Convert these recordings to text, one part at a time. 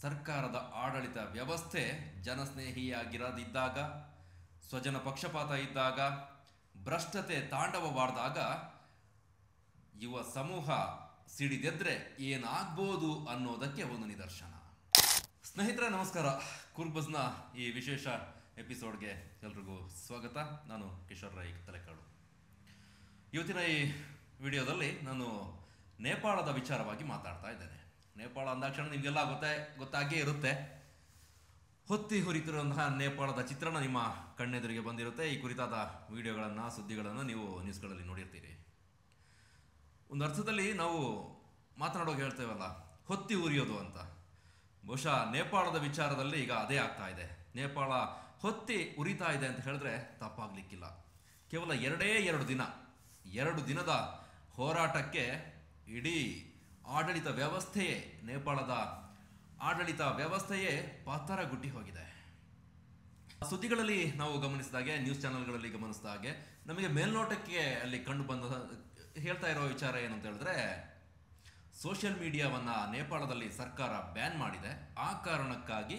ಸರ್ಕಾರದ ಆಡಳಿತ ವ್ಯವಸ್ಥೆ ಜನಸ್ನೇಹಿಯಾಗಿರದಿದ್ದಾಗ, ಸ್ವಜನ ಪಕ್ಷಪಾತ ಇದ್ದಾಗ, ಭ್ರಷ್ಟತೆ ತಾಂಡವವಾಡಿದಾಗ ಯುವ ಸಮೂಹ ಸಿಡಿದೆದ್ರೆ ಏನಾಗ್ಬೋದು ಅನ್ನೋದಕ್ಕೆ ಒಂದು ನಿದರ್ಶನ. ಸ್ನೇಹಿತರೆ ನಮಸ್ಕಾರ. ಕುರ್ಬಜ್ನ ಈ ವಿಶೇಷ ಎಪಿಸೋಡ್ಗೆ ಎಲ್ರಿಗೂ ಸ್ವಾಗತ. ನಾನು ಕಿಶೋರ್ ರೈ ತಲೆಕಾಡು. ಇವತ್ತಿನ ಈ ವಿಡಿಯೋದಲ್ಲಿ ನಾನು ನೇಪಾಳದ ವಿಚಾರವಾಗಿ ಮಾತಾಡ್ತಾ ಇದ್ದೇನೆ. ನೇಪಾಳ ಅಂದಾಕ್ಷಣ ನಿಮಗೆಲ್ಲ ಗೊತ್ತಾಗೇ ಇರುತ್ತೆ. ಹೊತ್ತಿ ಹುರಿತಿರುವಂತಹ ನೇಪಾಳದ ಚಿತ್ರಣ ನಿಮ್ಮ ಕಣ್ಣೆದುರಿಗೆ ಬಂದಿರುತ್ತೆ. ಈ ಕುರಿತಾದ ವಿಡಿಯೋಗಳನ್ನು, ಸುದ್ದಿಗಳನ್ನು ನೀವು ನ್ಯೂಸ್ಗಳಲ್ಲಿ ನೋಡಿರ್ತೀರಿ. ಒಂದು ಅರ್ಥದಲ್ಲಿ ನಾವು ಮಾತನಾಡುವಾಗ ಹೇಳ್ತೇವಲ್ಲ, ಹೊತ್ತಿ ಉರಿಯೋದು ಅಂತ. ಬಹುಶಃ ನೇಪಾಳದ ವಿಚಾರದಲ್ಲಿ ಈಗ ಅದೇ ಆಗ್ತಾ ಇದೆ. ನೇಪಾಳ ಹೊತ್ತಿ ಉರಿತಾ ಇದೆ ಅಂತ ಹೇಳಿದ್ರೆ ತಪ್ಪಾಗ್ಲಿಕ್ಕಿಲ್ಲ. ಕೇವಲ ಎರಡು ದಿನದ ಹೋರಾಟಕ್ಕೆ ಇಡೀ ಆಡಳಿತ ವ್ಯವಸ್ಥೆಯೇ, ನೇಪಾಳದ ಆಡಳಿತ ವ್ಯವಸ್ಥೆಯೇ ಪತರಗುಟ್ಟಿ ಹೋಗಿದೆ. ಸುದ್ದಿಗಳಲ್ಲಿ ನಾವು ಗಮನಿಸಿದಾಗೆ, ನ್ಯೂಸ್ ಚಾನೆಲ್ಗಳಲ್ಲಿ ಗಮನಿಸಿದಾಗೆ ನಮಗೆ ಮೇಲ್ನೋಟಕ್ಕೆ ಅಲ್ಲಿ ಕಂಡು ಬಂದ ಹೇಳ್ತಾ ಇರೋ ವಿಚಾರ ಏನು ಅಂತ ಹೇಳಿದ್ರೆ, ಸೋಷಿಯಲ್ ಮೀಡಿಯಾವನ್ನು ನೇಪಾಳದಲ್ಲಿ ಸರ್ಕಾರ ಬ್ಯಾನ್ ಮಾಡಿದೆ. ಆ ಕಾರಣಕ್ಕಾಗಿ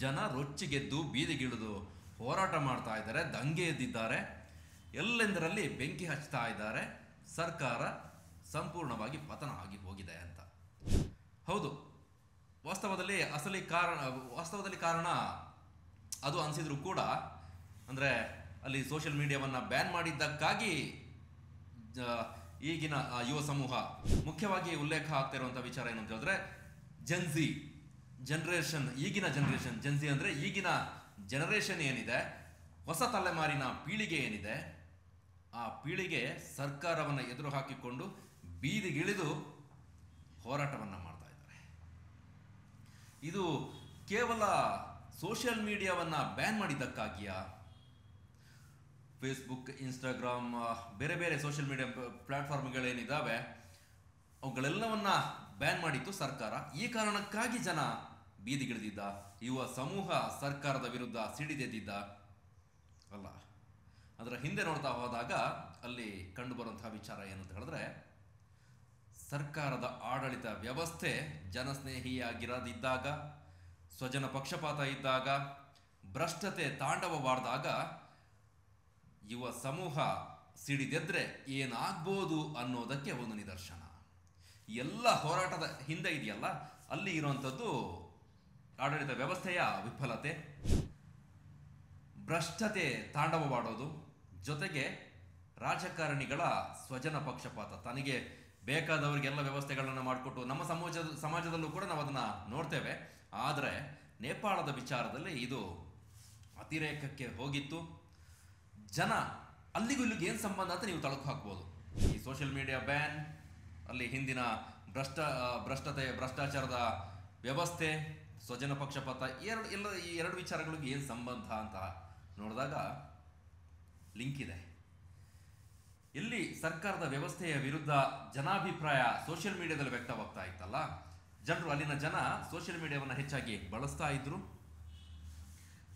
ಜನ ರೊಚ್ಚಿಗೆದ್ದು ಬೀದಿಗಿಳಿದು ಹೋರಾಟ ಮಾಡ್ತಾ ಇದ್ದಾರೆ, ದಂಗೆ ಎದ್ದಿದ್ದಾರೆ, ಎಲ್ಲೆಂದರಲ್ಲಿ ಬೆಂಕಿ ಹಚ್ತಾ ಇದ್ದಾರೆ. ಸರ್ಕಾರ ಸಂಪೂರ್ಣವಾಗಿ ಪತನ ಆಗಿ ಹೋಗಿದೆ ಅಂತ. ಹೌದು, ವಾಸ್ತವದಲ್ಲಿ ಕಾರಣ ಅದು ಅನಿಸಿದ್ರು ಕೂಡ, ಅಂದರೆ ಅಲ್ಲಿ ಸೋಷಿಯಲ್ ಮೀಡಿಯಾವನ್ನು ಬ್ಯಾನ್ ಮಾಡಿದ್ದಕ್ಕಾಗಿ ಈಗಿನ ಯುವ ಸಮೂಹ ಮುಖ್ಯವಾಗಿ ಉಲ್ಲೇಖ ಆಗ್ತಿರುವಂಥ ವಿಚಾರ ಏನು ಅಂತ ಹೇಳಿದ್ರೆ, ಈಗಿನ ಜೆನ್ಸಿ ಅಂದರೆ ಈಗಿನ ಜನರೇಷನ್ ಏನಿದೆ, ಹೊಸ ತಲೆಮಾರಿನ ಪೀಳಿಗೆ ಏನಿದೆ, ಆ ಪೀಳಿಗೆ ಸರ್ಕಾರವನ್ನು ಎದುರು ಹಾಕಿಕೊಂಡು ಬೀದಿಗಿಳಿದು ಹೋರಾಟವನ್ನು ಮಾಡ್ತಾ ಇದ್ದಾರೆ. ಇದು ಕೇವಲ ಸೋಷಿಯಲ್ ಮೀಡಿಯಾವನ್ನು ಬ್ಯಾನ್ ಮಾಡಿದ್ದಕ್ಕಾಗಿಯಾ? ಫೇಸ್ಬುಕ್, ಇನ್ಸ್ಟಾಗ್ರಾಮ್, ಬೇರೆ ಬೇರೆ ಸೋಷಿಯಲ್ ಮೀಡಿಯಾ ಪ್ಲಾಟ್ಫಾರ್ಮ್ಗಳೇನಿದ್ದಾವೆ ಅವುಗಳೆಲ್ಲವನ್ನ ಬ್ಯಾನ್ ಮಾಡಿತ್ತು ಸರ್ಕಾರ. ಈ ಕಾರಣಕ್ಕಾಗಿ ಜನ ಬೀದಿಗಿಳಿದಿದ್ದ, ಯುವ ಸಮೂಹ ಸರ್ಕಾರದ ವಿರುದ್ಧ ಸಿಡಿದೆದ್ದಿದ್ದ ಅಲ್ಲ. ಅದರ ಹಿಂದೆ ನೋಡ್ತಾ ಹೋದಾಗ ಅಲ್ಲಿ ಕಂಡು ಬರುವಂತಹ ವಿಚಾರ ಏನು ಅಂತ ಹೇಳಿದ್ರೆ, ಸರ್ಕಾರದ ಆಡಳಿತ ವ್ಯವಸ್ಥೆ ಜನಸ್ನೇಹಿಯಾಗಿರದಿದ್ದಾಗ, ಸ್ವಜನ ಪಕ್ಷಪಾತ ಇದ್ದಾಗ, ಭ್ರಷ್ಟತೆ ತಾಂಡವವಾಡಿದಾಗ ಯುವ ಸಮೂಹ ಸಿಡಿದೆದ್ರೆ ಏನಾಗ್ಬೋದು ಅನ್ನೋದಕ್ಕೆ ಒಂದು ನಿದರ್ಶನ. ಎಲ್ಲ ಹೋರಾಟದ ಹಿಂದೆ ಇದೆಯಲ್ಲ, ಅಲ್ಲಿ ಇರುವಂಥದ್ದು ಆಡಳಿತ ವ್ಯವಸ್ಥೆಯ ವಿಫಲತೆ, ಭ್ರಷ್ಟತೆ ತಾಂಡವವಾಡೋದು, ಜೊತೆಗೆ ರಾಜಕಾರಣಿಗಳ ಸ್ವಜನ ಪಕ್ಷಪಾತ. ತನಗೆ ಬೇಕಾದವರಿಗೆಲ್ಲ ವ್ಯವಸ್ಥೆಗಳನ್ನು ಮಾಡಿಕೊಟ್ಟು, ನಮ್ಮ ಸಮಾಜದಲ್ಲೂ ಕೂಡ ನಾವು ಅದನ್ನು ನೋಡ್ತೇವೆ. ಆದರೆ ನೇಪಾಳದ ವಿಚಾರದಲ್ಲಿ ಇದು ಅತಿರೇಕಕ್ಕೆ ಹೋಗಿತ್ತು. ಜನ ಅಲ್ಲಿಗೂ ಇಲ್ಲಿಗೆ ಏನು ಸಂಬಂಧ ಅಂತ ನೀವು ತಳಕು ಹಾಕ್ಬೋದು. ಈ ಸೋಷಿಯಲ್ ಮೀಡಿಯಾ ಬ್ಯಾನ್, ಅಲ್ಲಿ ಹಿಂದಿನ ಭ್ರಷ್ಟಾಚಾರದ ವ್ಯವಸ್ಥೆ, ಸ್ವಜನ ಪಕ್ಷಪಾತ, ಈ ಎರಡು ವಿಚಾರಗಳಿಗೆ ಏನು ಸಂಬಂಧ ಅಂತ ನೋಡಿದಾಗ ಲಿಂಕ್ ಇದೆ. ಎಲ್ಲಿ ಸರ್ಕಾರದ ವ್ಯವಸ್ಥೆಯ ವಿರುದ್ಧ ಜನಾಭಿಪ್ರಾಯ ಸೋಷಿಯಲ್ ಮೀಡಿಯಾದಲ್ಲಿ ವ್ಯಕ್ತವಾಗ್ತಾ ಇತ್ತಲ್ಲ, ಅಲ್ಲಿನ ಜನ ಸೋಷಿಯಲ್ ಮೀಡಿಯಾವನ್ನು ಹೆಚ್ಚಾಗಿ ಬಳಸ್ತಾ ಇದ್ರು.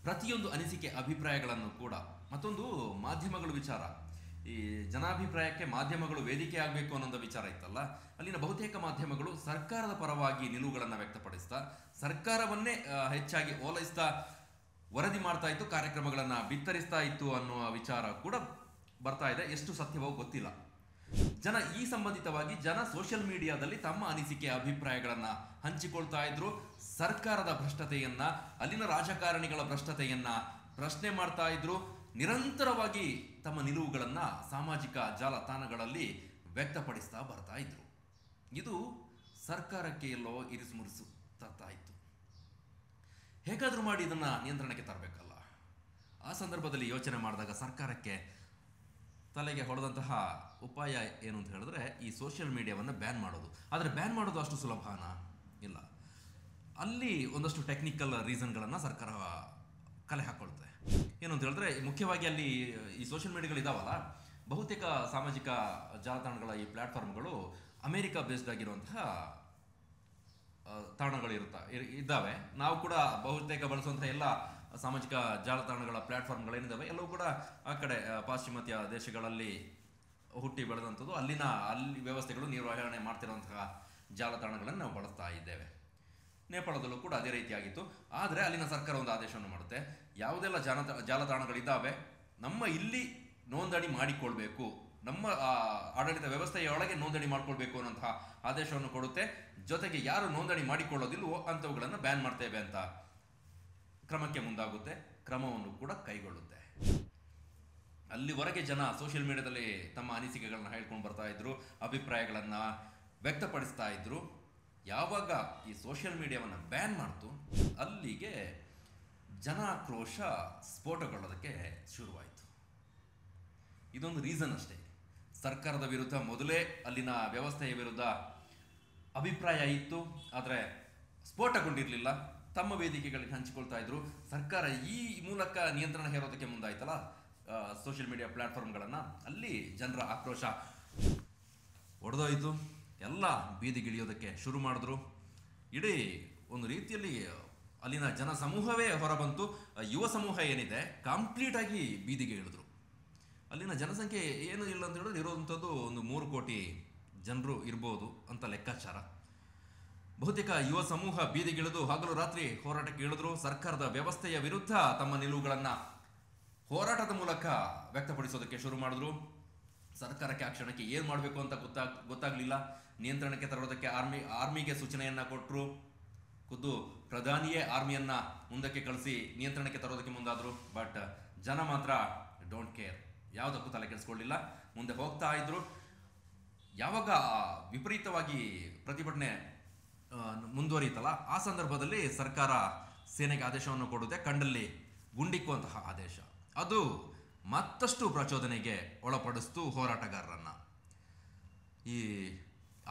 ಪ್ರತಿಯೊಂದು ಅನಿಸಿಕೆ ಅಭಿಪ್ರಾಯಗಳನ್ನು ಕೂಡ, ಮತ್ತೊಂದು ಮಾಧ್ಯಮಗಳ ವಿಚಾರ, ಈ ಜನಾಭಿಪ್ರಾಯಕ್ಕೆ ಮಾಧ್ಯಮಗಳು ವೇದಿಕೆ ಆಗಬೇಕು ಅನ್ನೋ ವಿಚಾರ ಇತ್ತಲ್ಲ, ಅಲ್ಲಿನ ಬಹುತೇಕ ಮಾಧ್ಯಮಗಳು ಸರ್ಕಾರದ ಪರವಾಗಿ ನಿಲುವುಗಳನ್ನು ವ್ಯಕ್ತಪಡಿಸ್ತಾ, ಸರ್ಕಾರವನ್ನೇ ಹೆಚ್ಚಾಗಿ ಓಲೈಸ್ತಾ ವರದಿ ಮಾಡ್ತಾ ಇತ್ತು, ಕಾರ್ಯಕ್ರಮಗಳನ್ನು ಬಿತ್ತರಿಸ್ತಾ ಇತ್ತು ಅನ್ನುವ ವಿಚಾರ ಕೂಡ ಬರ್ತಾ ಇದೆ. ಎಷ್ಟು ಸತ್ಯವೋ ಗೊತ್ತಿಲ್ಲ. ಈ ಸಂಬಂಧಿತವಾಗಿ ಜನ ಸೋಷಿಯಲ್ ಮೀಡಿಯಾದಲ್ಲಿ ತಮ್ಮ ಅನಿಸಿಕೆ ಅಭಿಪ್ರಾಯಗಳನ್ನು ಹಂಚಿಕೊಳ್ತಾ ಇದ್ರು. ಸರ್ಕಾರದ ಭ್ರಷ್ಟತೆಯನ್ನ, ಅಲ್ಲಿನ ರಾಜಕಾರಣಿಗಳ ಭ್ರಷ್ಟತೆಯನ್ನ ಪ್ರಶ್ನೆ ಮಾಡ್ತಾ ಇದ್ರು. ನಿರಂತರವಾಗಿ ತಮ್ಮ ನಿಲುವುಗಳನ್ನು ಸಾಮಾಜಿಕ ಜಾಲತಾಣಗಳಲ್ಲಿ ವ್ಯಕ್ತಪಡಿಸ್ತಾ ಬರ್ತಾ ಇದ್ರು. ಇದು ಸರ್ಕಾರಕ್ಕೆ ಎಲ್ಲೋ ಇರಿಸುಮುರಿಸು ತರ್ತಾ ಇತ್ತು. ಹೇಗಾದರೂ ಮಾಡಿ ಇದನ್ನು ನಿಯಂತ್ರಣಕ್ಕೆ ತರಬೇಕಲ್ಲ. ಆ ಸಂದರ್ಭದಲ್ಲಿ ಯೋಚನೆ ಮಾಡಿದಾಗ ಸರ್ಕಾರಕ್ಕೆ ತಲೆಗೆ ಹೊಡೆದಂತಹ ಉಪಾಯ ಏನು ಅಂತ ಹೇಳಿದ್ರೆ, ಈ ಸೋಷಿಯಲ್ ಮೀಡಿಯಾವನ್ನು ಬ್ಯಾನ್ ಮಾಡೋದು. ಆದರೆ ಬ್ಯಾನ್ ಮಾಡೋದು ಅಷ್ಟು ಸುಲಭನಾ? ಇಲ್ಲ. ಅಲ್ಲಿ ಒಂದಷ್ಟು ಟೆಕ್ನಿಕಲ್ ರೀಸನ್ಗಳನ್ನು ಸರ್ಕಾರ ಕಲೆ ಹಾಕ್ಕೊಳ್ತದೆ. ಏನು ಅಂತ ಹೇಳಿದ್ರೆ, ಮುಖ್ಯವಾಗಿ ಅಲ್ಲಿ ಈ ಸೋಷಿಯಲ್ ಮೀಡಿಯಾಗಳಿದಾವಲ್ಲ, ಬಹುತೇಕ ಸಾಮಾಜಿಕ ಜಾಲತಾಣಗಳ ಈ ಪ್ಲಾಟ್ಫಾರ್ಮ್ಗಳು ಅಮೇರಿಕಾ ಬೇಸ್ಡ್ ಆಗಿರುವಂತಹ ತಾಣಗಳು ಇದ್ದಾವೆ. ನಾವು ಕೂಡ ಬಹುತೇಕ ಬಳಸುವಂತಹ ಎಲ್ಲ ಸಾಮಾಜಿಕ ಜಾಲತಾಣಗಳ ಪ್ಲಾಟ್ಫಾರ್ಮ್ಗಳೇನಿದ್ದಾವೆ ಎಲ್ಲವೂ ಕೂಡ ಆ ಕಡೆ ಪಾಶ್ಚಿಮಾತ್ಯ ದೇಶಗಳಲ್ಲಿ ಹುಟ್ಟಿ ಬೆಳೆದಂಥದ್ದು. ಅಲ್ಲಿ ವ್ಯವಸ್ಥೆಗಳು ನಿರ್ವಹಣೆ ಮಾಡ್ತಿರುವಂತಹ ಜಾಲತಾಣಗಳನ್ನು ನಾವು ಬಳಸ್ತಾ ಇದ್ದೇವೆ. ನೇಪಾಳದಲ್ಲೂ ಕೂಡ ಅದೇ ರೀತಿಯಾಗಿತ್ತು. ಆದರೆ ಅಲ್ಲಿನ ಸರ್ಕಾರ ಒಂದು ಆದೇಶವನ್ನು ಮಾಡುತ್ತೆ, ಯಾವುದೆಲ್ಲ ಜಾಲತಾಣಗಳಿದ್ದಾವೆ ನಮ್ಮ ಇಲ್ಲಿ ನೋಂದಣಿ ಮಾಡಿಕೊಳ್ಬೇಕು, ನಮ್ಮ ಆಡಳಿತ ವ್ಯವಸ್ಥೆಯ ಒಳಗೆ ನೋಂದಣಿ ಮಾಡಿಕೊಳ್ಬೇಕು ಅನ್ನೋಂತಹ ಆದೇಶವನ್ನು ಕೊಡುತ್ತೆ. ಜೊತೆಗೆ ಯಾರು ನೋಂದಣಿ ಮಾಡಿಕೊಳ್ಳೋದಿಲ್ವೋ ಅಂಥವುಗಳನ್ನು ಬ್ಯಾನ್ ಮಾಡ್ತೇವೆ ಅಂತ ಕ್ರಮಕ್ಕೆ ಮುಂದಾಗುತ್ತೆ, ಕ್ರಮವನ್ನು ಕೂಡ ಕೈಗೊಳ್ಳುತ್ತೆ. ಅಲ್ಲಿವರೆಗೆ ಜನ ಸೋಷಿಯಲ್ ಮೀಡಿಯಾದಲ್ಲಿ ತಮ್ಮ ಅನಿಸಿಕೆಗಳನ್ನ ಹೇಳ್ಕೊಂಡು ಬರ್ತಾ ಇದ್ರು, ಅಭಿಪ್ರಾಯಗಳನ್ನು ವ್ಯಕ್ತಪಡಿಸ್ತಾ ಇದ್ರು. ಯಾವಾಗ ಈ ಸೋಷಿಯಲ್ ಮೀಡಿಯಾವನ್ನು ಬ್ಯಾನ್ ಮಾಡ್ತು, ಅಲ್ಲಿಗೆ ಜನಾಕ್ರೋಶ ಸ್ಫೋಟಗೊಳ್ಳೋದಕ್ಕೆ ಶುರುವಾಯಿತು. ಇದೊಂದು ರೀಸನ್ ಅಷ್ಟೇ. ಸರ್ಕಾರದ ವಿರುದ್ಧ ಮೊದಲೇ ಅಲ್ಲಿನ ವ್ಯವಸ್ಥೆಯ ವಿರುದ್ಧ ಅಭಿಪ್ರಾಯ ಇತ್ತು, ಆದರೆ ಸ್ಫೋಟಗೊಂಡಿರಲಿಲ್ಲ. ತಮ್ಮ ವೇದಿಕೆಗಳಿಗೆ ಹಂಚಿಕೊಳ್ತಾ ಇದ್ರು. ಸರ್ಕಾರ ಈ ಮೂಲಕ ನಿಯಂತ್ರಣ ಹೇರೋದಕ್ಕೆ ಮುಂದಾಯ್ತಲ್ಲ ಸೋಷಿಯಲ್ ಮೀಡಿಯಾ ಪ್ಲಾಟ್ಫಾರ್ಮ್ಗಳನ್ನು, ಅಲ್ಲಿ ಜನರ ಆಕ್ರೋಶ ಒಡೆದೋಯ್ತು. ಎಲ್ಲ ಬೀದಿಗಿಳಿಯೋದಕ್ಕೆ ಶುರು ಮಾಡಿದ್ರು. ಇಡೀ ಒಂದು ರೀತಿಯಲ್ಲಿ ಅಲ್ಲಿನ ಜನ ಸಮೂಹವೇ ಹೊರಬಂತು. ಯುವ ಸಮೂಹ ಏನಿದೆ ಕಂಪ್ಲೀಟಾಗಿ ಬೀದಿಗೆ ಇಳಿದ್ರು. ಅಲ್ಲಿನ ಜನಸಂಖ್ಯೆ ಏನು ಇಲ್ಲ ಅಂತ ಹೇಳಿದ್ರೆ ಇರೋವಂಥದ್ದು ಒಂದು 3 ಕೋಟಿ ಜನರು ಇರ್ಬೋದು ಅಂತ ಲೆಕ್ಕಾಚಾರ. ಬಹುತೇಕ ಯುವ ಸಮೂಹ ಬೀದಿಗಿಳಿದು ಹಗಲು ರಾತ್ರಿ ಹೋರಾಟಕ್ಕೆ ಇಳಿದ್ರು. ಸರ್ಕಾರದ ವ್ಯವಸ್ಥೆಯ ವಿರುದ್ಧ ತಮ್ಮ ನಿಲುವುಗಳನ್ನು ಹೋರಾಟದ ಮೂಲಕ ವ್ಯಕ್ತಪಡಿಸೋದಕ್ಕೆ ಶುರು ಮಾಡಿದ್ರು. ಸರ್ಕಾರಕ್ಕೆ ಆ ಕ್ಷಣಕ್ಕೆ ಏನು ಮಾಡಬೇಕು ಅಂತ ಗೊತ್ತಾಗಲಿಲ್ಲ. ನಿಯಂತ್ರಣಕ್ಕೆ ತರೋದಕ್ಕೆ ಆರ್ಮಿಗೆ ಸೂಚನೆಯನ್ನು ಕೊಟ್ಟರು. ಖುದ್ದು ಪ್ರಧಾನಿಯೇ ಆರ್ಮಿಯನ್ನು ಮುಂದಕ್ಕೆ ಕಳಿಸಿ ನಿಯಂತ್ರಣಕ್ಕೆ ತರೋದಕ್ಕೆ ಮುಂದಾದರು. ಬಟ್ ಜನ ಮಾತ್ರ ಡೋಂಟ್ ಕೇರ್, ಯಾವುದಕ್ಕೂ ತಲೆ ಕೆಡಿಸ್ಕೊಳ್ಳಿಲ್ಲ, ಮುಂದೆ ಹೋಗ್ತಾ ಇದ್ರು. ಯಾವಾಗ ವಿಪರೀತವಾಗಿ ಪ್ರತಿಭಟನೆ ಮುಂದುವರಿಯುತ್ತಲ್ಲ, ಆ ಸಂದರ್ಭದಲ್ಲಿ ಸರ್ಕಾರ ಸೇನೆಗೆ ಆದೇಶವನ್ನು ಕೊಡುತ್ತೆ, ಕಂಡಲ್ಲಿ ಗುಂಡಿಕ್ಕುವಂತಹ ಆದೇಶ. ಅದು ಮತ್ತಷ್ಟು ಪ್ರಚೋದನೆಗೆ ಒಳಪಡಿಸ್ತು ಹೋರಾಟಗಾರರನ್ನ. ಈ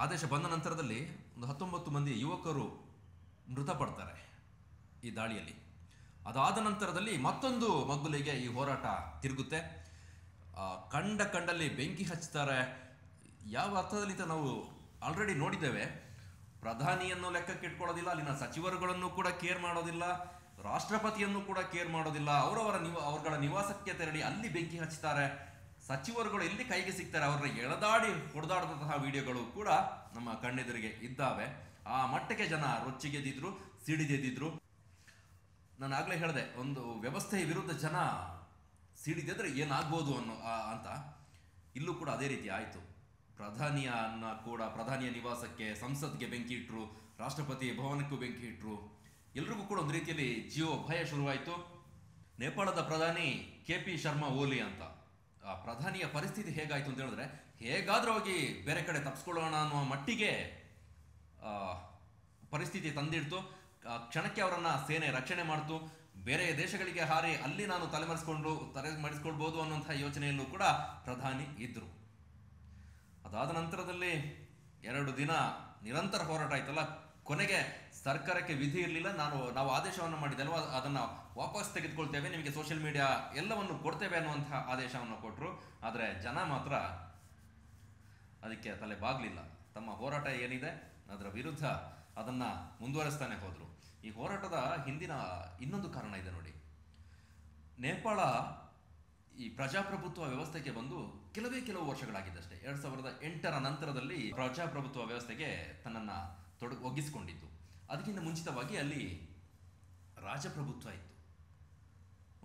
ಆದೇಶ ಬಂದ ನಂತರದಲ್ಲಿ ಒಂದು 19 ಮಂದಿ ಯುವಕರು ಮೃತಪಡ್ತಾರೆ ಈ ದಾಳಿಯಲ್ಲಿ. ಅದಾದ ನಂತರದಲ್ಲಿ ಮತ್ತೊಂದು ಮಗ್ಗುಲಿಗೆ ಈ ಹೋರಾಟ ತಿರುಗುತ್ತೆ. ಕಂಡಲ್ಲಿ ಬೆಂಕಿ ಹಚ್ತಾರೆ. ಯಾವ ಅರ್ಥದಲ್ಲಿ ನಾವು ಆಲ್ರೆಡಿ ನೋಡಿದ್ದೇವೆ. ಪ್ರಧಾನಿಯನ್ನು ಲೆಕ್ಕಕ್ಕೆ ಇಟ್ಕೊಳ್ಳೋದಿಲ್ಲ, ಅಲ್ಲಿನ ಸಚಿವರುಗಳನ್ನು ಕೂಡ ಕೇರ್ ಮಾಡೋದಿಲ್ಲ, ರಾಷ್ಟ್ರಪತಿಯನ್ನು ಕೂಡ ಕೇರ್ ಮಾಡೋದಿಲ್ಲ. ಅವರುಗಳ ನಿವಾಸಕ್ಕೆ ತೆರಳಿ ಅಲ್ಲಿ ಬೆಂಕಿ ಹಚ್ತಾರೆ. ಸಚಿವರುಗಳು ಎಲ್ಲಿ ಕೈಗೆ ಸಿಗ್ತಾರೆ ಅವರ ಎಳೆದಾಡಿ ಹೊಡೆದಾಡದಂತಹ ವಿಡಿಯೋಗಳು ಕೂಡ ನಮ್ಮ ಕಣ್ಣೆದುರಿಗೆ ಇದ್ದಾವೆ. ಆ ಮಟ್ಟಕ್ಕೆ ಜನ ರೊಚ್ಚಿಗೆದ್ದಿದ್ರು, ಸಿಡಿದೆದ್ದಿದ್ರು. ನಾನು ಆಗಲೇ ಹೇಳಿದೆ, ಒಂದು ವ್ಯವಸ್ಥೆಯ ವಿರುದ್ಧ ಜನ ಸಿಡಿದಿದ್ರೆ ಏನಾಗ್ಬೋದು ಅಂತ. ಇಲ್ಲೂ ಕೂಡ ಅದೇ ರೀತಿ ಆಯಿತು. ಪ್ರಧಾನಿಯ ನಿವಾಸಕ್ಕೆ, ಸಂಸತ್ಗೆ ಬೆಂಕಿ ಇಟ್ಟರು, ರಾಷ್ಟ್ರಪತಿ ಭವನಕ್ಕೂ ಬೆಂಕಿ ಇಟ್ಟರು. ಎಲ್ರಿಗೂ ಕೂಡ ಒಂದು ರೀತಿಯಲ್ಲಿ ಜೀವ ಭಯ ಶುರುವಾಯಿತು. ನೇಪಾಳದ ಪ್ರಧಾನಿ KP ಶರ್ಮಾ ಓಲಿ ಅಂತ, ಆ ಪ್ರಧಾನಿಯ ಪರಿಸ್ಥಿತಿ ಹೇಗಾಯಿತು ಅಂತ ಹೇಳಿದ್ರೆ, ಹೇಗಾದ್ರೂ ಹೋಗಿ ಬೇರೆ ಕಡೆ ತಪ್ಪಿಸ್ಕೊಳ್ಳೋಣ ಅನ್ನುವ ಮಟ್ಟಿಗೆ ಪರಿಸ್ಥಿತಿ ತಂದಿಡ್ತು. ಕ್ಷಣಕ್ಕೆ ಅವರನ್ನ ಸೇನೆ ರಕ್ಷಣೆ ಮಾಡ್ತು. ಬೇರೆ ದೇಶಗಳಿಗೆ ಹಾರಿ ಅಲ್ಲಿ ನಾನು ತಲೆಮರೆಸ್ಕೊಳ್ಬೋದು ಅನ್ನುವಂತಹ ಯೋಚನೆಯಲ್ಲೂ ಕೂಡ ಪ್ರಧಾನಿ ಇದ್ರು. ಅದಾದ ನಂತರದಲ್ಲಿ 2 ದಿನ ನಿರಂತರ ಹೋರಾಟ ಆಯ್ತಲ್ಲ, ಕೊನೆಗೆ ಸರ್ಕಾರಕ್ಕೆ ವಿಧಿ ಇರಲಿಲ್ಲ. ನಾವು ಆದೇಶವನ್ನು ಮಾಡಿದಲ್ವ, ಅದನ್ನು ವಾಪಸ್ ತೆಗೆದುಕೊಳ್ತೇವೆ, ನಿಮಗೆ ಸೋಷಿಯಲ್ ಮೀಡಿಯಾ ಎಲ್ಲವನ್ನು ಕೊಡ್ತೇವೆ ಅನ್ನುವಂತಹ ಆದೇಶವನ್ನು ಕೊಟ್ಟರು. ಆದರೆ ಜನ ಮಾತ್ರ ಅದಕ್ಕೆ ತಲೆ ಬಾಗಲಿಲ್ಲ. ತಮ್ಮ ಹೋರಾಟ ಏನಿದೆ ಅದರ ವಿರುದ್ಧ ಅದನ್ನು ಮುಂದುವರಿಸ್ತಾನೆ ಹೋದರು. ಈ ಹೋರಾಟದ ಹಿಂದಿನ ಇನ್ನೊಂದು ಕಾರಣ ಇದೆ ನೋಡಿ. ನೇಪಾಳ ಈ ಪ್ರಜಾಪ್ರಭುತ್ವ ವ್ಯವಸ್ಥೆಗೆ ಬಂದು ಕೆಲವು ವರ್ಷಗಳಾಗಿದ್ದಷ್ಟೇ. 2008ರ ನಂತರದಲ್ಲಿ ಪ್ರಜಾಪ್ರಭುತ್ವ ವ್ಯವಸ್ಥೆಗೆ ತನ್ನನ್ನು ಒಗ್ಗಿಸಿಕೊಂಡಿತ್ತು. ಅದಕ್ಕಿಂತ ಮುಂಚಿತವಾಗಿ ಅಲ್ಲಿ ರಾಜಪ್ರಭುತ್ವ ಇತ್ತು.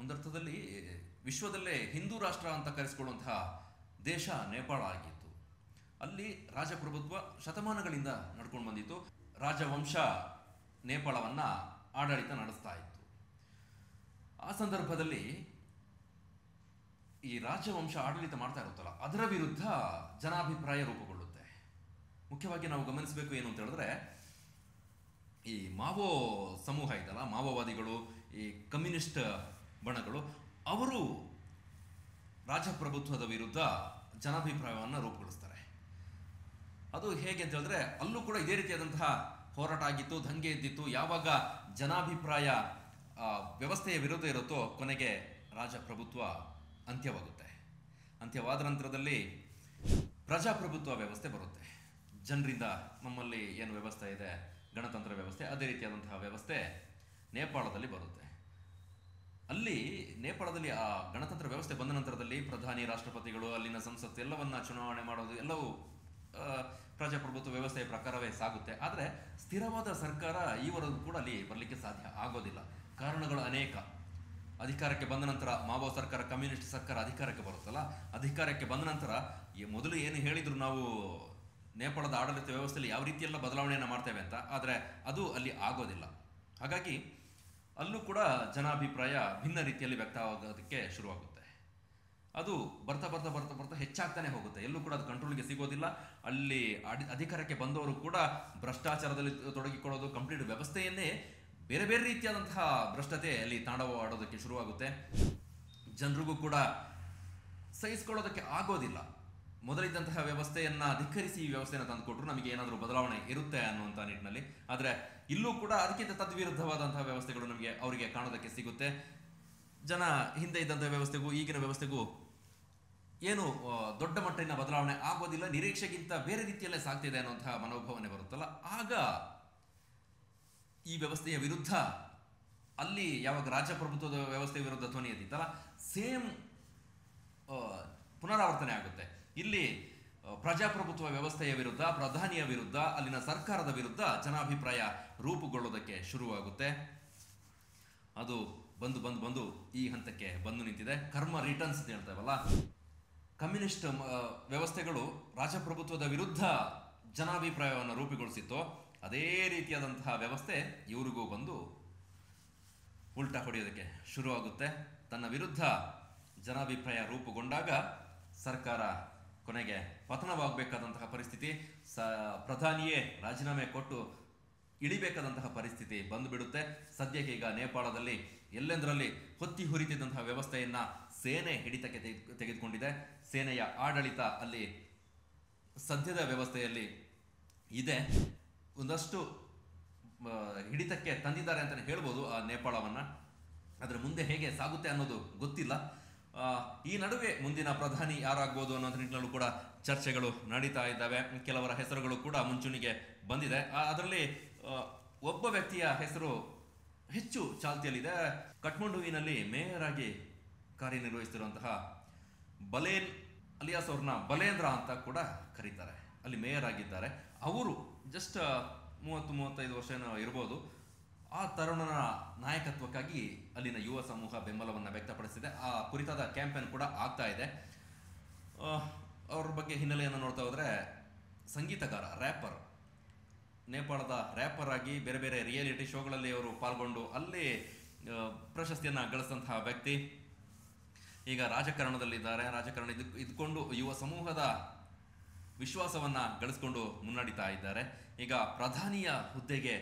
ಒಂದರ್ಥದಲ್ಲಿ ವಿಶ್ವದಲ್ಲೇ ಹಿಂದೂ ರಾಷ್ಟ್ರ ಅಂತ ಕರೆಸಿಕೊಳ್ಳುವಂತಹ ದೇಶ ನೇಪಾಳ ಆಗಿತ್ತು. ಅಲ್ಲಿ ರಾಜಪ್ರಭುತ್ವ ಶತಮಾನಗಳಿಂದ ನಡ್ಕೊಂಡು ಬಂದಿತ್ತು. ರಾಜವಂಶ ನೇಪಾಳವನ್ನ ಆಡಳಿತ ನಡೆಸ್ತಾ ಇತ್ತು. ಆ ಸಂದರ್ಭದಲ್ಲಿ ಈ ರಾಜವಂಶ ಆಡಳಿತ ಮಾಡ್ತಾ ಇರುತ್ತಲ್ಲ, ಅದರ ವಿರುದ್ಧ ಜನಾಭಿಪ್ರಾಯ ರೂಪುಗೊಳ್ಳುತ್ತೆ. ಮುಖ್ಯವಾಗಿ ನಾವು ಗಮನಿಸಬೇಕು ಏನು ಅಂತ ಹೇಳಿದ್ರೆ, ಈ ಮಾವೋ ಸಮೂಹ ಇದಲ್ಲ, ಮಾವೋವಾದಿಗಳು, ಈ ಕಮ್ಯುನಿಸ್ಟ್ ಬಣಗಳು, ಅವರು ರಾಜಪ್ರಭುತ್ವದ ವಿರುದ್ಧ ಜನಾಭಿಪ್ರಾಯವನ್ನು ರೂಪುಗೊಳಿಸ್ತಾರೆ. ಅದು ಹೇಗೆ ಅಂತ ಹೇಳಿದ್ರೆ, ಅಲ್ಲೂ ಕೂಡ ಇದೇ ರೀತಿಯಾದಂತಹ ಹೋರಾಟ ಆಗಿತ್ತು, ದಂಗೆ ಎದ್ದಿತ್ತು. ಯಾವಾಗ ಜನಾಭಿಪ್ರಾಯ ವ್ಯವಸ್ಥೆಯ ವಿರುದ್ಧ ಇರುತ್ತೋ ಕೊನೆಗೆ ರಾಜಪ್ರಭುತ್ವ ಅಂತ್ಯವಾಗುತ್ತೆ. ಅಂತ್ಯವಾದ ನಂತರದಲ್ಲಿ ಪ್ರಜಾಪ್ರಭುತ್ವ ವ್ಯವಸ್ಥೆ ಬರುತ್ತೆ. ಜನರಿಂದ ನಮ್ಮಲ್ಲಿ ಏನು ವ್ಯವಸ್ಥೆ ಇದೆ, ಗಣತಂತ್ರ ವ್ಯವಸ್ಥೆ, ಅದೇ ರೀತಿಯಾದಂತಹ ವ್ಯವಸ್ಥೆ ನೇಪಾಳದಲ್ಲಿ ಬರುತ್ತೆ. ಅಲ್ಲಿ ನೇಪಾಳದಲ್ಲಿ ಆ ಗಣತಂತ್ರ ವ್ಯವಸ್ಥೆ ಬಂದ ನಂತರದಲ್ಲಿ ಪ್ರಧಾನಿ, ರಾಷ್ಟ್ರಪತಿಗಳು, ಅಲ್ಲಿನ ಸಂಸತ್ತು ಎಲ್ಲವನ್ನ ಚುನಾವಣೆ ಮಾಡೋದು ಎಲ್ಲವೂ ಪ್ರಜಾಪ್ರಭುತ್ವ ವ್ಯವಸ್ಥೆಯ ಪ್ರಕಾರವೇ ಸಾಗುತ್ತೆ. ಆದರೆ ಸ್ಥಿರವಾದ ಸರ್ಕಾರ ಈವರೆಗೂ ಕೂಡ ಅಲ್ಲಿ ಬರಲಿಕ್ಕೆ ಸಾಧ್ಯ ಆಗೋದಿಲ್ಲ. ಕಾರಣಗಳು ಅನೇಕ. ಅಧಿಕಾರಕ್ಕೆ ಬಂದ ನಂತರ ಮಾವೋ ಸರ್ಕಾರ, ಕಮ್ಯುನಿಸ್ಟ್ ಸರ್ಕಾರ ಅಧಿಕಾರಕ್ಕೆ ಬರುತ್ತಲ್ಲ, ಅಧಿಕಾರಕ್ಕೆ ಬಂದ ನಂತರ ಮೊದಲು ಏನು ಹೇಳಿದ್ರು ನಾವು ನೇಪಾಳದ ಆಡಳಿತ ವ್ಯವಸ್ಥೆಯಲ್ಲಿ ಯಾವ ರೀತಿಯೆಲ್ಲ ಬದಲಾವಣೆಯನ್ನು ಮಾಡ್ತೇವೆ ಅಂತ, ಆದರೆ ಅದು ಅಲ್ಲಿ ಆಗೋದಿಲ್ಲ. ಹಾಗಾಗಿ ಅಲ್ಲೂ ಕೂಡ ಜನಾಭಿಪ್ರಾಯ ಭಿನ್ನ ರೀತಿಯಲ್ಲಿ ವ್ಯಕ್ತವಾಗೋದಕ್ಕೆ ಶುರುವಾಗುತ್ತೆ. ಅದು ಬರ್ತಾ ಬರ್ತಾ ಬರ್ತಾ ಬರ್ತಾ ಹೆಚ್ಚಾಗ್ತಾನೆ ಹೋಗುತ್ತೆ. ಎಲ್ಲೂ ಕೂಡ ಅದು ಕಂಟ್ರೋಲ್ಗೆ ಸಿಗೋದಿಲ್ಲ. ಅಲ್ಲಿ ಅಧಿಕಾರಕ್ಕೆ ಬಂದವರು ಕೂಡ ಭ್ರಷ್ಟಾಚಾರದಲ್ಲಿ ತೊಡಗಿಕೊಳ್ಳೋದು, ಕಂಪ್ಲೀಟ್ ವ್ಯವಸ್ಥೆಯನ್ನೇ ಬೇರೆ ಬೇರೆ ರೀತಿಯಾದಂತಹ ಭ್ರಷ್ಟತೆ ಅಲ್ಲಿ ತಾಂಡವವಾಡೋದಕ್ಕೆ ಶುರುವಾಗುತ್ತೆ. ಜನರಿಗೂ ಕೂಡ ಸಹಿಸ್ಕೊಳ್ಳೋದಕ್ಕೆ ಆಗೋದಿಲ್ಲ. ಮೊದಲಿದ್ದಂತಹ ವ್ಯವಸ್ಥೆಯನ್ನ ಧಿಕ್ಕರಿಸಿ ಈ ವ್ಯವಸ್ಥೆಯನ್ನು ತಂದುಕೊಟ್ರು, ನಮಗೆ ಏನಾದರೂ ಬದಲಾವಣೆ ಇರುತ್ತೆ ಅನ್ನುವಂಥ ನಿಟ್ಟಿನಲ್ಲಿ. ಆದರೆ ಇಲ್ಲೂ ಕೂಡ ಅದಕ್ಕಿಂತ ತದ್ವಿರುದ್ಧವಾದಂತಹ ವ್ಯವಸ್ಥೆಗಳು ನಮಗೆ ಅವರಿಗೆ ಕಾಣೋದಕ್ಕೆ ಸಿಗುತ್ತೆ. ಜನ ಹಿಂದೆ ಇದ್ದಂತಹ ವ್ಯವಸ್ಥೆಗೂ ಈಗಿನ ವ್ಯವಸ್ಥೆಗೂ ಏನು ದೊಡ್ಡ ಮಟ್ಟಿನ ಬದಲಾವಣೆ ಆಗೋದಿಲ್ಲ, ನಿರೀಕ್ಷೆಗಿಂತ ಬೇರೆ ರೀತಿಯಲ್ಲೇ ಸಾಗ್ತಿದೆ ಅನ್ನುವಂತಹ ಮನೋಭಾವನೆ ಬರುತ್ತಲ್ಲ, ಆಗ ಈ ವ್ಯವಸ್ಥೆಯ ವಿರುದ್ಧ ಅಲ್ಲಿ ಯಾವಾಗ ರಾಜಪ್ರಭುತ್ವದ ವ್ಯವಸ್ಥೆಯ ವಿರುದ್ಧ ಧ್ವನಿ ಎದ್ದಿತ್ತಲ್ಲ, ಸೇಮ್ ಪುನರಾವರ್ತನೆ ಆಗುತ್ತೆ. ಇಲ್ಲಿ ಪ್ರಜಾಪ್ರಭುತ್ವ ವ್ಯವಸ್ಥೆಯ ವಿರುದ್ಧ, ಪ್ರಧಾನಿಯ ವಿರುದ್ಧ, ಅಲ್ಲಿನ ಸರ್ಕಾರದ ವಿರುದ್ಧ ಜನಾಭಿಪ್ರಾಯ ರೂಪುಗೊಳ್ಳೋದಕ್ಕೆ ಶುರುವಾಗುತ್ತೆ. ಅದು ಬಂದು ಬಂದು ಬಂದು ಈ ಹಂತಕ್ಕೆ ಬಂದು ನಿಂತಿದೆ. ಕರ್ಮ ರಿಟರ್ನ್ಸ್ ಅಂತ ಹೇಳ್ತೇವಲ್ಲ, ಕಮ್ಯುನಿಸ್ಟ್ ವ್ಯವಸ್ಥೆಗಳು ರಾಜಪ್ರಭುತ್ವದ ವಿರುದ್ಧ ಜನಾಭಿಪ್ರಾಯವನ್ನು ರೂಪುಗೊಳಿಸಿತ್ತು, ಅದೇ ರೀತಿಯಾದಂತಹ ವ್ಯವಸ್ಥೆ ಇವರಿಗೂ ಬಂದು ಉಲ್ಟಾ ಹೊಡೆಯೋದಕ್ಕೆ ಶುರುವಾಗುತ್ತೆ. ತನ್ನ ವಿರುದ್ಧ ಜನಾಭಿಪ್ರಾಯ ರೂಪುಗೊಂಡಾಗ ಸರ್ಕಾರ ಕೊನೆಗೆ ಪತನವಾಗಬೇಕಾದಂತಹ ಪರಿಸ್ಥಿತಿ, ಪ್ರಧಾನಿಯೇ ರಾಜೀನಾಮೆ ಕೊಟ್ಟು ಇಳಿಬೇಕಾದಂತಹ ಪರಿಸ್ಥಿತಿ ಬಂದು ಬಿಡುತ್ತೆ. ಸದ್ಯಕ್ಕೆ ಈಗ ನೇಪಾಳದಲ್ಲಿ ಎಲ್ಲೆಂದರಲ್ಲಿ ಹೊತ್ತಿ ಹುರಿತಿದ್ದಂತಹ ವ್ಯವಸ್ಥೆಯನ್ನ ಸೇನೆ ಹಿಡಿತಕ್ಕೆ ತೆಗೆದುಕೊಂಡಿದೆ. ಸೇನೆಯ ಆಡಳಿತ ಅಲ್ಲಿ ಸದ್ಯದ ವ್ಯವಸ್ಥೆಯಲ್ಲಿ ಇದೆ. ಒಂದಷ್ಟು ಹಿಡಿತಕ್ಕೆ ತಂದಿದ್ದಾರೆ ಅಂತಲೇ ಹೇಳ್ಬೋದು ಆ ನೇಪಾಳವನ್ನ. ಅದರ ಮುಂದೆ ಹೇಗೆ ಸಾಗುತ್ತೆ ಅನ್ನೋದು ಗೊತ್ತಿಲ್ಲ. ಈ ನಡುವೆ ಮುಂದಿನ ಪ್ರಧಾನಿ ಯಾರಾಗ್ಬೋದು ಅನ್ನೋ ನಿಟ್ಟಿನಲ್ಲೂ ಕೂಡ ಚರ್ಚೆಗಳು ನಡೀತಾ ಇದ್ದಾವೆ. ಕೆಲವರ ಹೆಸರುಗಳು ಕೂಡ ಮುಂಚೂಣಿಗೆ ಬಂದಿದೆ. ಅದರಲ್ಲಿ ಒಬ್ಬ ವ್ಯಕ್ತಿಯ ಹೆಸರು ಹೆಚ್ಚು ಚಾಲ್ತಿಯಲ್ಲಿದೆ. ಕಠ್ಮಂಡುವಿನಲ್ಲಿ ಮೇಯರ್ ಆಗಿ ಕಾರ್ಯನಿರ್ವಹಿಸ್ತಿರುವಂತಹ ಬಲೇನ್ ಅಲಿಯಾಸ್ ಅವ್ರನ್ನ ಬಲೇಂದ್ರ ಅಂತ ಕೂಡ ಕರೀತಾರೆ. ಅಲ್ಲಿ ಮೇಯರ್ ಆಗಿದ್ದಾರೆ. ಅವರು ಜಸ್ಟ್ 30-35 ವರ್ಷ ಇರ್ಬೋದು. ಆ ತರುಣನ ನಾಯಕತ್ವಕ್ಕಾಗಿ ಅಲ್ಲಿನ ಯುವ ಸಮೂಹ ಬೆಂಬಲವನ್ನು ವ್ಯಕ್ತಪಡಿಸಿದೆ. ಆ ಕುರಿತಾದ ಕ್ಯಾಂಪೇನ್ ಕೂಡ ಆಗ್ತಾ ಇದೆ. ಅವ್ರ ಬಗ್ಗೆ ಹಿನ್ನೆಲೆಯನ್ನು ನೋಡ್ತಾ ಹೋದರೆ, ಸಂಗೀತಗಾರ, ರ್ಯಾಪರ್, ನೇಪಾಳದ ರ್ಯಾಪರ್ ಆಗಿ ಬೇರೆ ಬೇರೆ ರಿಯಾಲಿಟಿ ಶೋಗಳಲ್ಲಿ ಅವರು ಪಾಲ್ಗೊಂಡು ಅಲ್ಲಿ ಪ್ರಶಸ್ತಿಯನ್ನು ಗಳಿಸಿದಂತಹ ವ್ಯಕ್ತಿ ಈಗ ರಾಜಕಾರಣದಲ್ಲಿದ್ದಾರೆ. ರಾಜಕಾರಣ ಇದ್ಕೊಂಡು ಯುವ ಸಮೂಹದ ವಿಶ್ವಾಸವನ್ನ ಗಳಿಸ್ಕೊಂಡು ಮುನ್ನಡೀತಾ ಇದ್ದಾರೆ. ಈಗ ಪ್ರಧಾನಿಯ ಹುದ್ದೆಗೆ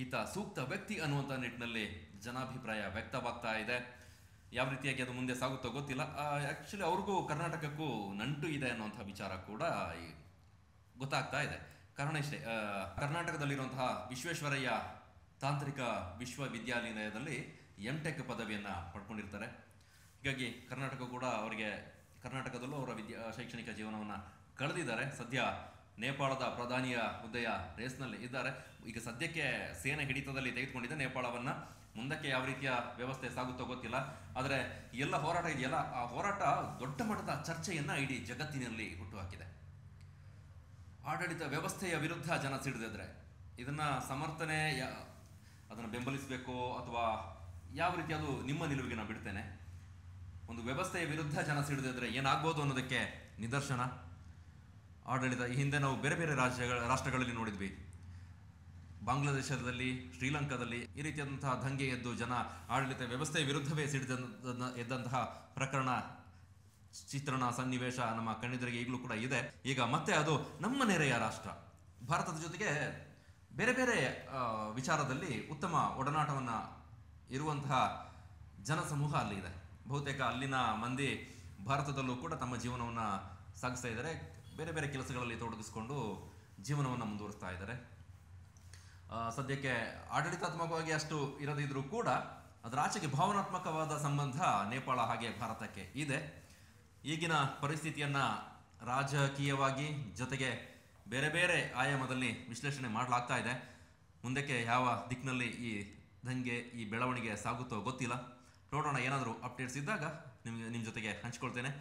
ಈತ ಸೂಕ್ತ ವ್ಯಕ್ತಿ ಅನ್ನುವಂಥ ನಿಟ್ಟಿನಲ್ಲಿ ಜನಾಭಿಪ್ರಾಯ ವ್ಯಕ್ತವಾಗ್ತಾ ಇದೆ. ಯಾವ ರೀತಿಯಾಗಿ ಅದು ಮುಂದೆ ಸಾಗುತ್ತೋ ಗೊತ್ತಿಲ್ಲ. ಆ್ಯಕ್ಚುಲಿ ಅವ್ರಿಗೂ ಕರ್ನಾಟಕಕ್ಕೂ ನಂಟು ಇದೆ ಅನ್ನುವಂಥ ವಿಚಾರ ಕೂಡ ಗೊತ್ತಾಗ್ತಾ ಇದೆ. ಕಾರಣ ಇಷ್ಟೇ, ಕರ್ನಾಟಕದಲ್ಲಿರುವಂತಹ ವಿಶ್ವೇಶ್ವರಯ್ಯ ತಾಂತ್ರಿಕ ವಿಶ್ವವಿದ್ಯಾಲಯದಲ್ಲಿ MTech ಪದವಿಯನ್ನು ಪಡ್ಕೊಂಡಿರ್ತಾರೆ. ಹೀಗಾಗಿ ಕರ್ನಾಟಕ ಕೂಡ ಅವರಿಗೆ, ಕರ್ನಾಟಕದಲ್ಲೂ ಅವರ ಶೈಕ್ಷಣಿಕ ಜೀವನವನ್ನು ಕಳೆದಿದ್ದಾರೆ. ಸದ್ಯ ನೇಪಾಳದ ಪ್ರಧಾನಿಯ ಹುದ್ದೆಯ ರೇಸ್ನಲ್ಲಿ ಇದ್ದಾರೆ. ಈಗ ಸದ್ಯಕ್ಕೆ ಸೇನೆ ಹಿಡಿತದಲ್ಲಿ ತೆಗೆದುಕೊಂಡಿದೆ ನೇಪಾಳವನ್ನು. ಮುಂದಕ್ಕೆ ಯಾವ ರೀತಿಯ ವ್ಯವಸ್ಥೆ ಸಾಗುತ್ತೋ ಗೊತ್ತಿಲ್ಲ. ಆದರೆ ಎಲ್ಲ ಹೋರಾಟ ಇದೆಯಲ್ಲ, ಆ ಹೋರಾಟ ದೊಡ್ಡ ಮಟ್ಟದ ಚರ್ಚೆಯನ್ನು ಇಡೀ ಜಗತ್ತಿನಲ್ಲಿ ಹುಟ್ಟುಹಾಕಿದೆ. ಆಡಳಿತ ವ್ಯವಸ್ಥೆಯ ವಿರುದ್ಧ ಜನ ಸಿಡಿದಿದ್ರೆ ಇದನ್ನ ಸಮರ್ಥನೆ, ಅದನ್ನು ಬೆಂಬಲಿಸಬೇಕು ಅಥವಾ ಯಾವ ರೀತಿ, ಅದು ನಿಮ್ಮ ನಿಲುವಿಗೆ ನಾನು ಬಿಡ್ತೇನೆ. ಒಂದು ವ್ಯವಸ್ಥೆಯ ವಿರುದ್ಧ ಜನ ಸಿಡಿದಿದ್ರೆ ಏನಾಗ್ಬೋದು ಅನ್ನೋದಕ್ಕೆ ನಿದರ್ಶನ ಆಡಳಿತ. ಈ ಹಿಂದೆ ನಾವು ಬೇರೆ ಬೇರೆ ರಾಷ್ಟ್ರಗಳಲ್ಲಿ ನೋಡಿದ್ವಿ. ಬಾಂಗ್ಲಾದೇಶದಲ್ಲಿ, ಶ್ರೀಲಂಕಾದಲ್ಲಿ ಈ ರೀತಿಯಾದಂತಹ ದಂಗೆ ಎದ್ದು ಜನ ಆಡಳಿತ ವ್ಯವಸ್ಥೆಯ ವಿರುದ್ಧವೇ ಎದ್ದಂತಹ ಪ್ರಕರಣ, ಚಿತ್ರಣ, ಸನ್ನಿವೇಶ ನಮ್ಮ ಕಣ್ಣೆದುರಿಗೆ ಈಗಲೂ ಕೂಡ ಇದೆ. ಈಗ ಮತ್ತೆ ಅದು ನಮ್ಮ ನೆರೆಯ ರಾಷ್ಟ್ರ ಭಾರತದ ಜೊತೆಗೆ ಬೇರೆ ಬೇರೆ ವಿಚಾರದಲ್ಲಿ ಉತ್ತಮ ಒಡನಾಟವನ್ನು ಇರುವಂತಹ ಜನಸಮೂಹ ಅಲ್ಲಿ ಇದೆ. ಬಹುತೇಕ ಅಲ್ಲಿನ ಮಂದಿ ಭಾರತದಲ್ಲೂ ಕೂಡ ತಮ್ಮ ಜೀವನವನ್ನು ಸಾಗಿಸ್ತಾ ಇದ್ದಾರೆ. ಬೇರೆ ಬೇರೆ ಕೆಲಸಗಳಲ್ಲಿ ತೊಡಗಿಸಿಕೊಂಡು ಜೀವನವನ್ನು ಮುಂದುವರಿಸ್ತಾ ಇದ್ದಾರೆ. ಸದ್ಯಕ್ಕೆ ಆಡಳಿತಾತ್ಮಕವಾಗಿ ಅಷ್ಟು ಇರದಿದ್ರೂ ಕೂಡ ಅದರ ಆಚೆಗೆ ಭಾವನಾತ್ಮಕವಾದ ಸಂಬಂಧ ನೇಪಾಳ ಹಾಗೆ ಭಾರತಕ್ಕೆ ಇದೆ. ಈಗಿನ ಪರಿಸ್ಥಿತಿಯನ್ನು ರಾಜಕೀಯವಾಗಿ ಜೊತೆಗೆ ಬೇರೆ ಬೇರೆ ಆಯಾಮದಲ್ಲಿ ವಿಶ್ಲೇಷಣೆ ಮಾಡಲಾಗ್ತಾ ಇದೆ. ಮುಂದಕ್ಕೆ ಯಾವ ದಿಕ್ಕಿನಲ್ಲಿ ಈ ದಂಗೆ, ಈ ಬೆಳವಣಿಗೆ ಸಾಗುತ್ತೋ ಗೊತ್ತಿಲ್ಲ. ನೋಡೋಣ, ಏನಾದರೂ ಅಪ್ಡೇಟ್ಸ್ ಇದ್ದಾಗ ನಿಮ್ಮ ಜೊತೆಗೆ ಹಂಚ್ಕೊಳ್ತೇನೆ.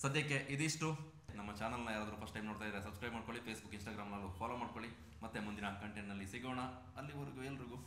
ಸದ್ಯಕ್ಕೆ ಇದಿಷ್ಟು. ನಮ್ಮ ಚಾನಲ್ನ ಯಾರಾದರೂ ಫಸ್ಟ್ ಟೈಮ್ ನೋಡ್ತಾ ಇದ್ದರೆ ಸಬ್ಸ್ಕ್ರೈಬ್ ಮಾಡ್ಕೊಳ್ಳಿ, ಫೇಸ್ಬುಕ್ ಇನ್ಸ್ಟಾಗ್ರಾಮ್ನಲ್ಲೂ ಫಾಲೋ ಮಾಡ್ಕೊಳ್ಳಿ. ಮತ್ತೆ ಮುಂದಿನ ಕಂಟೆಂಟ್ನಲ್ಲಿ ಸಿಗೋಣ. ಅಲ್ಲಿವರೆಗೂ ಎಲ್ರಿಗೂ